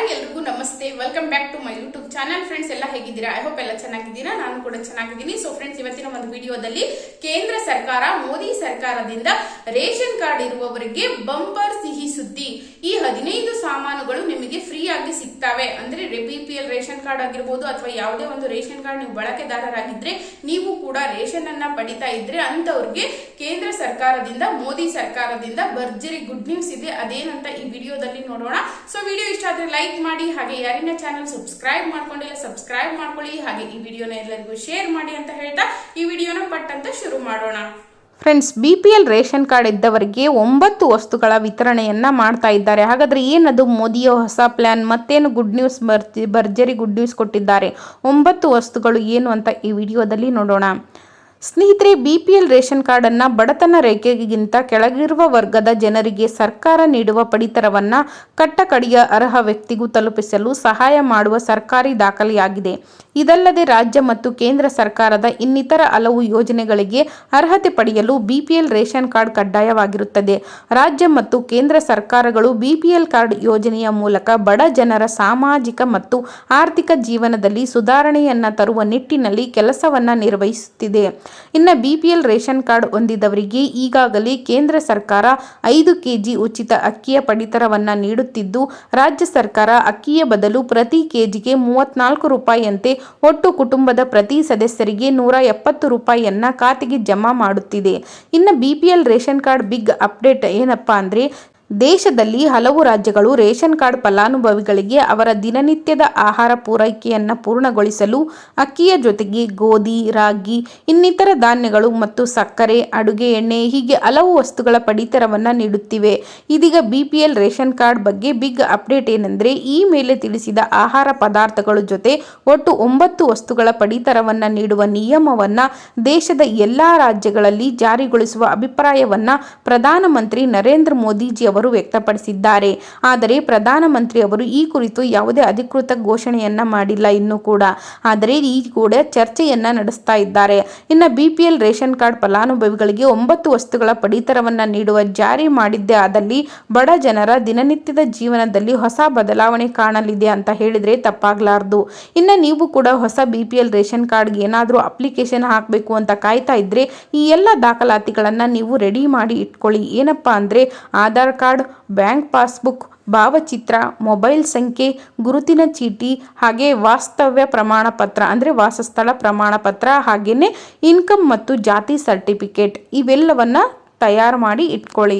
Hi ಎಲ್ರಿಗೂ ನಮಸ್ತೆ, welcome back to my YouTube channel. Friends ಎಲ್ಲ ಹೇಗಿದ್ದೀರಾ? ಐ ಹೋಪ್ ಎಲ್ಲ ಚೆನ್ನಾಗಿದ್ದೀರಾ. ನಾನು ಕೂಡ ಚೆನ್ನಾಗಿದ್ದೀನಿ. ಸೊ ಫ್ರೆಂಡ್ಸ್, ಇವತ್ತಿನ ಒಂದು ವಿಡಿಯೋದಲ್ಲಿ ಕೇಂದ್ರ ಸರ್ಕಾರ, ಮೋದಿ ಸರ್ಕಾರದಿಂದ ರೇಷನ್ ಕಾರ್ಡ್ ಇರುವವರಿಗೆ ಬಂಪರ್ ಸಿಹಿ ಸುದ್ದಿ. ಈ 15 ಸಾಮಾನುಗಳು ನಿಮಗೆ ಫ್ರೀ ಆಗಿ ಸಿಗ್ತವೆ. ಅಂದ್ರೆ BPL ರೇಷನ್ ಕಾರ್ಡ್ ಆಗಿರ್ಬೋದು ಅಥವಾ ಯಾವುದೇ ಒಂದು ರೇಷನ್ ಕಾರ್ಡ್ ನೀವು ಬಳಕೆದಾರರಾಗಿದ್ರೆ, ನೀವು ಕೂಡ ರೇಷನ್ ಅನ್ನ ಪಡಿತಾ ಇದ್ರೆ ಅಂತವ್ರಿಗೆ ಕೇಂದ್ರ ಸರ್ಕಾರದಿಂದ, ಮೋದಿ ಸರ್ಕಾರದಿಂದ ಭರ್ಜರಿ ಗುಡ್ ನ್ಯೂಸ್ ಇದೆ. ಅದೇನಂತ ಈ ವಿಡಿಯೋದಲ್ಲಿ ನೋಡೋಣ. ಸೊ ವಿಡಿಯೋ ಇಷ್ಟ ಆದ್ರೆ ಲೈಕ್ ಮಾಡಿ, ಹಾಗೆ ಯಾರಿನ ಚಾನಲ್ ಸಬ್ಸ್ಕ್ರೈಬ್ ಮಾಡ್ಕೊಂಡಿಲ್ಲ ಸಬ್ಸ್ಕ್ರೈಬ್ ಮಾಡ್ಕೊಳ್ಳಿ, ಹಾಗೆ ಈ ವಿಡಿಯೋನ ಎಲ್ಲರಿಗೂ ಶೇರ್ ಮಾಡಿ ಅಂತ ಹೇಳ್ತಾ ಈ ವಿಡಿಯೋನ ಪಟ್ ಅಂತ ಶುರು ಮಾಡೋಣ. ಫ್ರೆಂಡ್ಸ್, BPL ರೇಷನ್ ಕಾರ್ಡ್ ಇದ್ದವರಿಗೆ 9 ವಸ್ತುಗಳ ವಿತರಣೆಯನ್ನ ಮಾಡ್ತಾ ಇದ್ದಾರೆ. ಹಾಗಾದ್ರೆ ಏನದು ಮೋದಿಯ ಹೊಸ ಪ್ಲಾನ್? ಮತ್ತೇನು ಗುಡ್ ನ್ಯೂಸ್, ಭರ್ಜರಿ ಗುಡ್ ನ್ಯೂಸ್ ಕೊಟ್ಟಿದ್ದಾರೆ? 9 ವಸ್ತುಗಳು ಏನು ಅಂತ ಈ ವಿಡಿಯೋದಲ್ಲಿ ನೋಡೋಣ. ಸ್ನೇಹಿತರೆ, BPL ರೇಷನ್ ಕಾರ್ಡನ್ನು ಬಡತನ ರೇಖೆಗಿಂತ ಕೆಳಗಿರುವ ವರ್ಗದ ಜನರಿಗೆ ಸರ್ಕಾರ ನೀಡುವ ಪಡಿತರವನ್ನ ಕಟ್ಟಕಡೆಯ ಅರ್ಹ ವ್ಯಕ್ತಿಗೂ ತಲುಪಿಸಲು ಸಹಾಯ ಮಾಡುವ ಸರ್ಕಾರಿ ದಾಖಲೆಯಾಗಿದೆ. ಇದಲ್ಲದೆ ರಾಜ್ಯ ಮತ್ತು ಕೇಂದ್ರ ಸರ್ಕಾರದ ಇನ್ನಿತರ ಹಲವು ಯೋಜನೆಗಳಿಗೆ ಅರ್ಹತೆ ಪಡೆಯಲು BPL ರೇಷನ್ ಕಾರ್ಡ್ ಕಡ್ಡಾಯವಾಗಿರುತ್ತದೆ. ರಾಜ್ಯ ಮತ್ತು ಕೇಂದ್ರ ಸರ್ಕಾರಗಳು BPL ಕಾರ್ಡ್ ಯೋಜನೆಯ ಮೂಲಕ ಬಡ ಜನರ ಸಾಮಾಜಿಕ ಮತ್ತು ಆರ್ಥಿಕ ಜೀವನದಲ್ಲಿ ಸುಧಾರಣೆಯನ್ನ ತರುವ ನಿಟ್ಟಿನಲ್ಲಿ ಕೆಲಸವನ್ನ ನಿರ್ವಹಿಸುತ್ತಿದೆ. ಇನ್ನು BPL ರೇಷನ್ ಕಾರ್ಡ್ ಹೊಂದಿದವರಿಗೆ ಈಗಾಗಲೇ ಕೇಂದ್ರ ಸರ್ಕಾರ 5 kg ಉಚಿತ ಅಕ್ಕಿಯ ಪಡಿತರವನ್ನ ನೀಡುತ್ತಿದ್ದು, ರಾಜ್ಯ ಸರ್ಕಾರ ಅಕ್ಕಿಯ ಬದಲು ಪ್ರತಿ ಕೆಜಿಗೆ 34 ರೂಪಾಯಿಯಂತೆ ಒಟ್ಟು ಕುಟುಂಬದ ಪ್ರತಿ ಸದಸ್ಯರಿಗೆ 170 ರೂಪಾಯಿಯನ್ನ ಖಾತೆಗೆ ಜಮಾ ಮಾಡುತ್ತಿದೆ. ಇನ್ನು BPL ration card big update ಏನಪ್ಪಾ ಅಂದ್ರೆ, ದೇಶದಲ್ಲಿ ಹಲವು ರಾಜ್ಯಗಳು ರೇಷನ್ ಕಾರ್ಡ್ ಫಲಾನುಭವಿಗಳಿಗೆ ಅವರ ದಿನನಿತ್ಯದ ಆಹಾರ ಪೂರೈಕೆಯನ್ನು ಪೂರ್ಣಗೊಳಿಸಲು ಅಕ್ಕಿಯ ಜೊತೆಗೆ ಗೋಧಿ, ರಾಗಿ, ಇನ್ನಿತರ ಧಾನ್ಯಗಳು ಮತ್ತು ಸಕ್ಕರೆ, ಅಡುಗೆ ಎಣ್ಣೆ ಹೀಗೆ ಹಲವು ವಸ್ತುಗಳ ಪಡಿತರವನ್ನು ನೀಡುತ್ತಿವೆ. ಇದೀಗ BPL ರೇಷನ್ ಕಾರ್ಡ್ ಬಗ್ಗೆ ಬಿಗ್ ಅಪ್ಡೇಟ್ ಏನೆಂದರೆ, ಈ ಮೇಲೆ ತಿಳಿಸಿದ ಆಹಾರ ಪದಾರ್ಥಗಳ ಜೊತೆ ಒಟ್ಟು 9 ವಸ್ತುಗಳ ಪಡಿತರವನ್ನು ನೀಡುವ ನಿಯಮವನ್ನು ದೇಶದ ಎಲ್ಲ ರಾಜ್ಯಗಳಲ್ಲಿ ಜಾರಿಗೊಳಿಸುವ ಅಭಿಪ್ರಾಯವನ್ನ ಪ್ರಧಾನಮಂತ್ರಿ ನರೇಂದ್ರ ಮೋದಿಜಿ ಅವರು ವ್ಯಕ್ತಪಡಿಸಿದ್ದಾರೆ. ಆದರೆ ಪ್ರಧಾನಮಂತ್ರಿ ಅವರು ಈ ಕುರಿತು ಯಾವುದೇ ಅಧಿಕೃತ ಘೋಷಣೆಯನ್ನ ಮಾಡಿಲ್ಲ ಇನ್ನೂ ಕೂಡ. ಆದರೆ ಈ ಕೂಡ ಚರ್ಚೆಯನ್ನ ನಡೆಸ್ತಾ ಇದ್ದಾರೆ. ಇನ್ನು BPL ರೇಷನ್ ಕಾರ್ಡ್ ಫಲಾನುಭವಿಗಳಿಗೆ 9 ವಸ್ತುಗಳ ಪಡಿತರವನ್ನ ನೀಡುವ ಜಾರಿ ಮಾಡಿದ್ದೇ ಆದಲ್ಲಿ ಬಡ ಜನರ ದಿನನಿತ್ಯದ ಜೀವನದಲ್ಲಿ ಹೊಸ ಬದಲಾವಣೆ ಕಾಣಲಿದೆ ಅಂತ ಹೇಳಿದ್ರೆ ತಪ್ಪಾಗ್ಲಾರ್ದು. ಇನ್ನು ನೀವು ಕೂಡ ಹೊಸ BPL ರೇಷನ್ ಕಾರ್ಡ್ಗೆ ಏನಾದರೂ ಅಪ್ಲಿಕೇಶನ್ ಹಾಕಬೇಕು ಅಂತ ಕಾಯ್ತಾ ಇದ್ರೆ ಈ ಎಲ್ಲ ದಾಖಲಾತಿಗಳನ್ನ ನೀವು ರೆಡಿ ಮಾಡಿ ಇಟ್ಕೊಳ್ಳಿ. ಏನಪ್ಪಾ ಅಂದ್ರೆ, ಆಧಾರ್ ಕಾರ್ಡ್, ಬ್ಯಾಂಕ್ ಪಾಸ್ಬುಕ್, ಭಾವಚಿತ್ರ, ಮೊಬೈಲ್ ಸಂಖ್ಯೆ, ಗುರುತಿನ ಚೀಟಿ, ಹಾಗೆ ವಾಸ್ತವ್ಯ ಪ್ರಮಾಣ ಪತ್ರ ಅಂದರೆ ವಾಸಸ್ಥಳ ಪ್ರಮಾಣ ಪತ್ರ, ಹಾಗೇನೆ ಇನ್ಕಮ್ ಮತ್ತು ಜಾತಿ ಸರ್ಟಿಫಿಕೇಟ್ ಇವೆಲ್ಲವನ್ನ ತಯಾರು ಮಾಡಿ ಇಟ್ಕೊಳ್ಳಿ.